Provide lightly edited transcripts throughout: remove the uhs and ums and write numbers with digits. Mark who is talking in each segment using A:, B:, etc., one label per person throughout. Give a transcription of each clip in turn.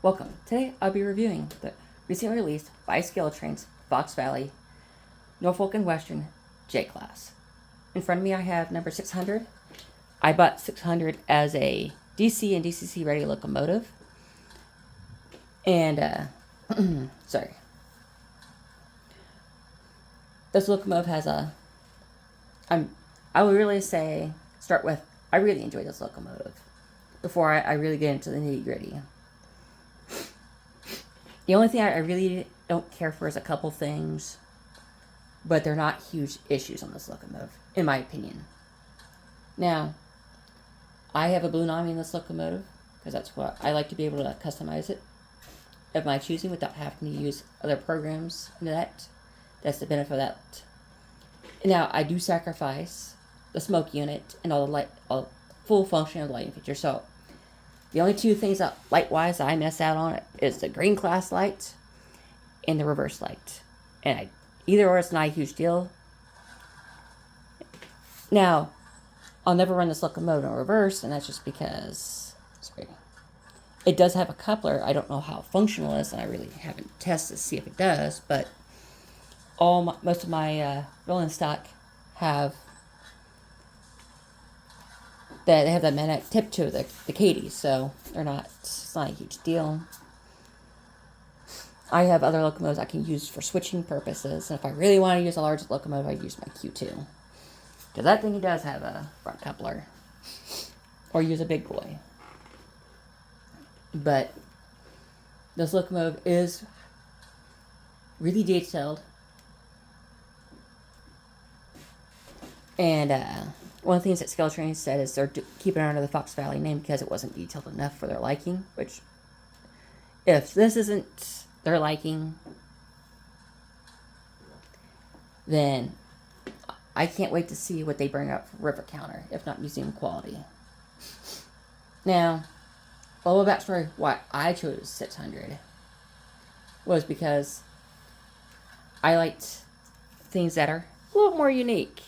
A: Welcome. Today I'll be reviewing the recently released bi-scale trains Fox Valley, Norfolk and Western J-Class. In front of me I have number 600. I bought 600 as a DC and DCC ready locomotive. And, sorry. This locomotive has I would really say, start with, I really enjoy this locomotive before I really get into the nitty gritty. The only thing I really don't care for is a couple things, but they're not huge issues on this locomotive, in my opinion. Now, I have a balloon awning in this locomotive, because that's what I like to be able to customize it of my choosing without having to use other programs into that. That's the benefit of that. Now, I do sacrifice the smoke unit and all the full function of the lighting feature. So, the only two things that light-wise I miss out on is the green class light and the reverse light. And either or, it's not a huge deal. Now, I'll never run this locomotive in reverse, and that's just because it does have a coupler. I don't know how functional it is, and I really haven't tested to see if it does, but most of my rolling stock they have that magnetic tip to the Katy, so it's not a huge deal. I have other locomotives I can use for switching purposes, and if I really want to use a large locomotive, I use my Q2. Because that thing does have a front coupler. Or use a big boy. But this locomotive is really detailed. And one of the things that Scale Train said is they're keeping it under the Fox Valley name because it wasn't detailed enough for their liking. Which, if this isn't their liking, then I can't wait to see what they bring up for river counter, if not museum quality. Now, a little backstory why I chose 600 was because I liked things that are a little more unique.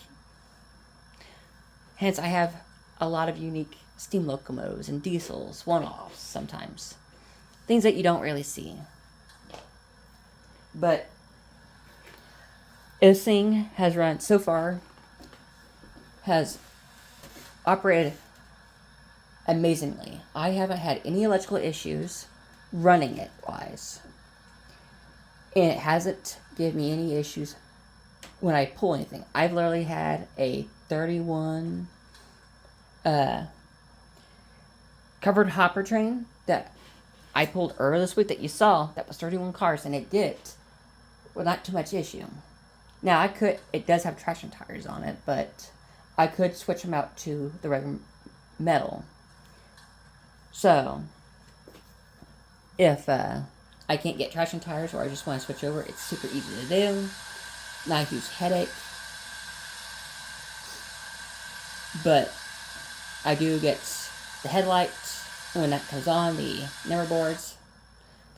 A: Hence, I have a lot of unique steam locomotives and diesels, one-offs sometimes. Things that you don't really see. But this thing has operated amazingly. I haven't had any electrical issues running it wise. And it hasn't given me any issues when I pull anything. I've literally had a 31 covered hopper train that I pulled earlier this week that you saw that was 31 cars, and it did it with not too much issue. Now it does have traction tires on it, but I could switch them out to the regular metal. So if I can't get traction tires or I just want to switch over, it's super easy to do. Not a huge headache. But I do get the headlight, and when that comes on, the number boards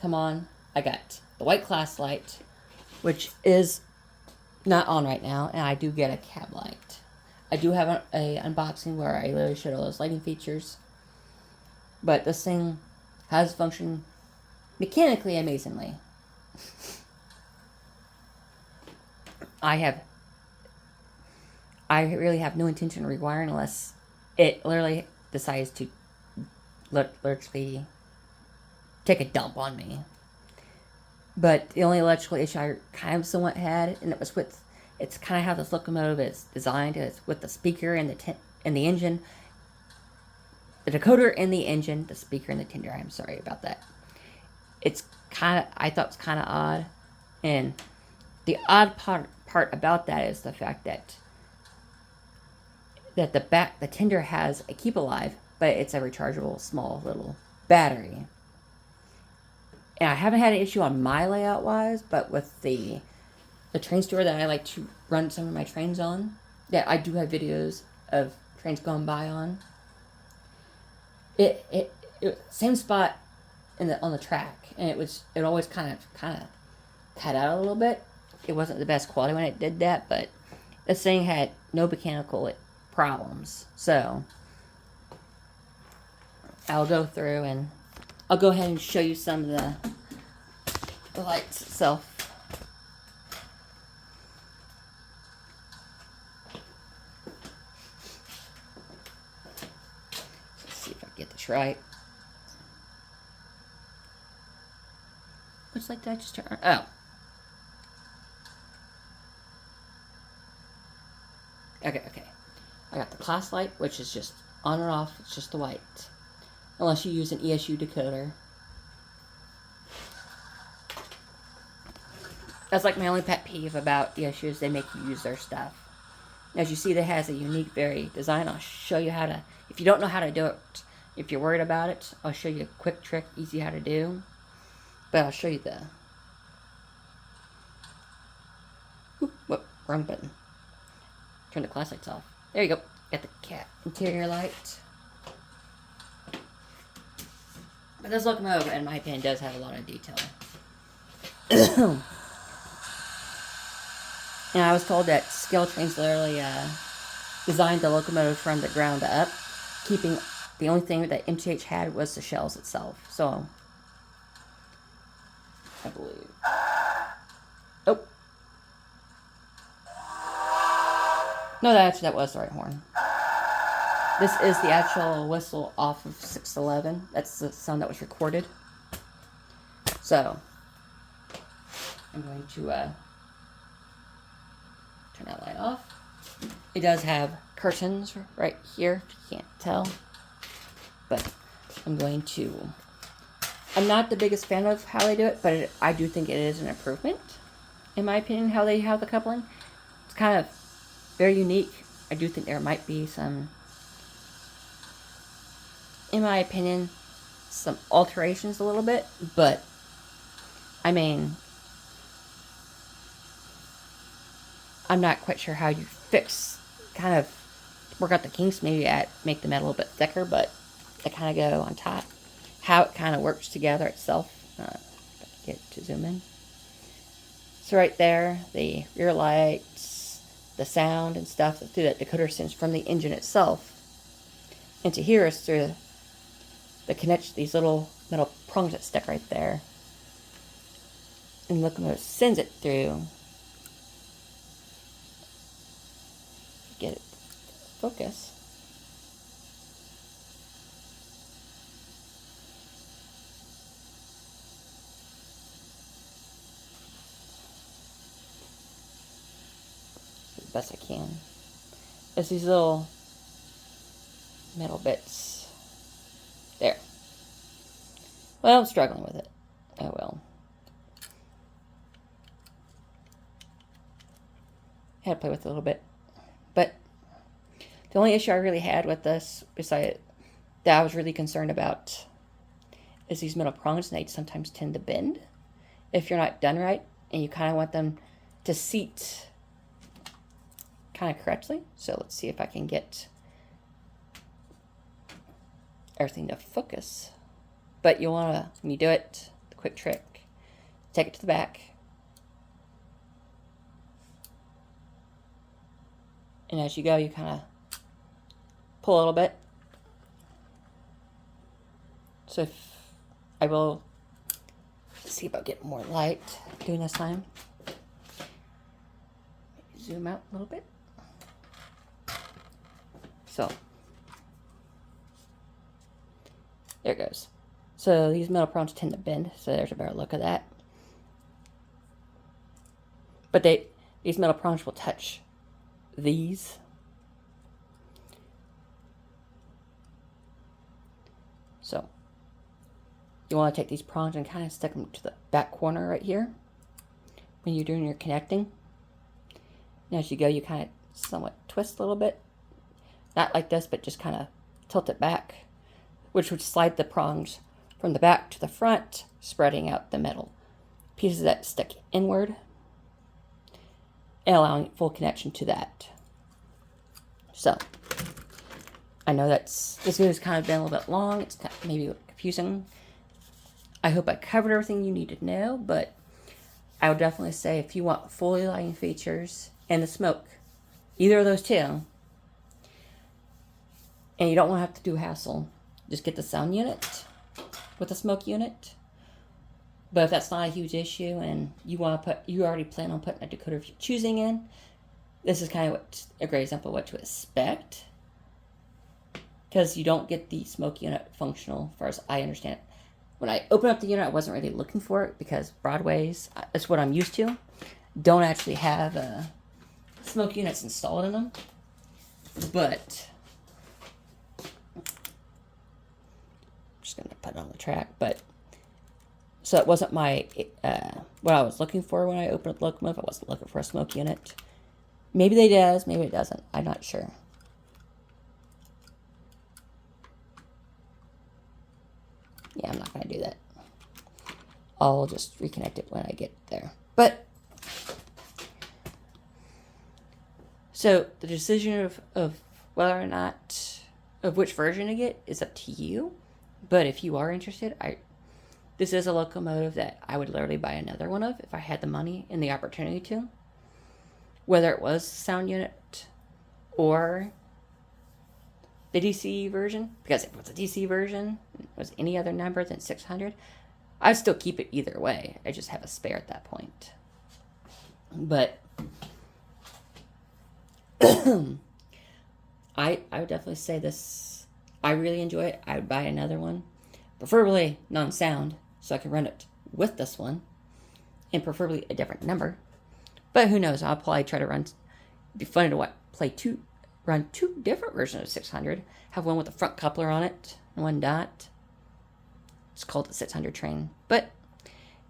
A: come on. I got the white class light, which is not on right now, and I do get a cab light. I do have a unboxing where I literally showed all those lighting features. But this thing has functioned mechanically amazingly. I really have no intention of rewiring unless it literally decides to literally take a dump on me. But the only electrical issue I kind of somewhat had, and it was it's kind of how this locomotive is designed. It's with the speaker and the engine, the decoder and the engine, the speaker and the tender. I'm sorry about that. I thought it was kind of odd, and the odd part about that is the fact that the tender has a keep alive, but it's a rechargeable small little battery. And I haven't had an issue on my layout wise, but with the train store that I like to run some of my trains on, that I do have videos of trains going by on. It same spot on the track, and it always kind of cut out a little bit. It wasn't the best quality when it did that, but this thing had no mechanical problems. So I'll go through and I'll go ahead and show you some of the lights itself. Let's see if I get this right. Which light did I just turn on? Oh. Okay. I got the class light, which is just on or off. It's just the white. Unless you use an ESU decoder. That's like my only pet peeve about ESUs. They make you use their stuff. As you see, that has a unique, very design. I'll show you how to, if you don't know how to do it, if you're worried about it, I'll show you a quick trick, easy how to do. But I'll show you the, whoop, wrong button. Turn the class lights off. There you go. Got the cat interior light. But this locomotive, in my opinion, does have a lot of detail. And I was told that Scale Trains literally designed the locomotive from the ground up, keeping the only thing that MTH had was the shells itself. So, I believe. Oh. No, that was the right horn. This is the actual whistle off of 611. That's the sound that was recorded. So, I'm going to turn that light off. It does have curtains right here, if you can't tell. But I'm not the biggest fan of how they do it, but I do think it is an improvement, in my opinion, how they have the coupling. It's kind of very unique. I do think there might be some, in my opinion, some alterations a little bit, but I mean, I'm not quite sure how you kind of work out the kinks, maybe make the metal a little bit thicker, but they kind of go on top. How it kind of works together itself. Get to zoom in. So right there, the rear lights, the sound and stuff through that decoder sends from the engine itself. And to here is through these little metal prongs that stick right there. And the locomotive sends it through. Get it focus. As best I can. It's these little metal bits. There. Well, I'm struggling with it. Oh well. Had to play with it a little bit. But the only issue I really had with this, besides that I was really concerned about, is these metal prongs, and they sometimes tend to bend if you're not done right, and you kind of want them to seat kind of correctly. So let's see if I can get everything to focus. But you want to, when you do it, the quick trick, take it to the back. And as you go, you kind of pull a little bit. So if I will see about getting more light doing this time. Zoom out a little bit. So there it goes. So these metal prongs tend to bend, so there's a better look of that. But these metal prongs will touch these. So you want to take these prongs and kind of stick them to the back corner right here when you're doing your connecting. And as you go, you kind of somewhat twist a little bit. Not like this, but just kind of tilt it back, which would slide the prongs from the back to the front, spreading out the metal pieces that stick inward and allowing full connection to that. So, I know this video has kind of been a little bit long. It's maybe confusing. I hope I covered everything you need to know, but I would definitely say if you want fully lighting features and the smoke, either of those two, and you don't want to have to do hassle, just get the sound unit with a smoke unit. But if that's not a huge issue and you already plan on putting a decoder of your choosing in, this is kind of a great example of what to expect. Because you don't get the smoke unit functional, as far as I understand it. When I opened up the unit, I wasn't really looking for it because Broadways, that's what I'm used to, don't actually have smoke units installed in them. But I'm just going to put it on the track. But so it wasn't my what I was looking for when I opened up the locomotive. I wasn't looking for a smoke unit. Maybe it does, maybe it doesn't. I'm not sure. Yeah, I'm not going to do that. I'll just reconnect it when I get there. But, so the decision of whether or not, of which version to get is up to you. But if you are interested, this is a locomotive that I would literally buy another one of if I had the money and the opportunity to. Whether it was sound unit or the DC version, because if it was a DC version, it was any other number than 600, I'd still keep it either way. I just have a spare at that point. But I would definitely say this. I really enjoy it. I would buy another one, preferably non-sound, so I can run it with this one, and preferably a different number. But who knows? I'll probably try to run. It'd be funny to run two different versions of 600. Have one with a front coupler on it and one dot. It's called the 600 train. But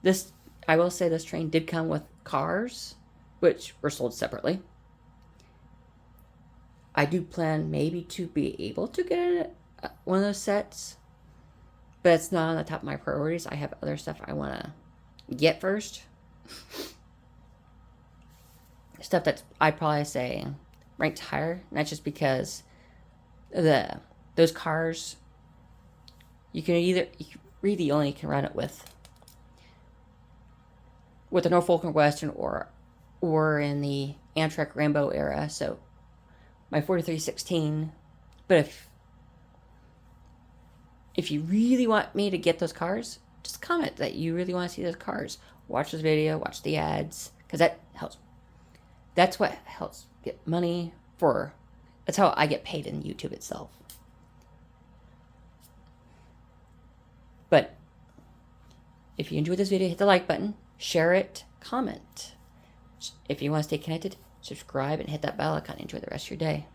A: this, I will say, this train did come with cars, which were sold separately. I do plan maybe to be able to get one of those sets, but it's not on the top of my priorities. I have other stuff I want to get first. Stuff that's, I'd probably say, ranked higher. Not just because those cars, you really only can run it with the Norfolk and Western or in the Amtrak Rainbow era. So my 4316. But if you really want me to get those cars, just comment that you really want to see those cars. Watch this video, watch the ads, because that helps. That's what helps get money for. That's how I get paid in YouTube itself. But if you enjoyed this video, hit the like button, share it, comment. If you want to stay connected, subscribe and hit that bell icon. Enjoy the rest of your day.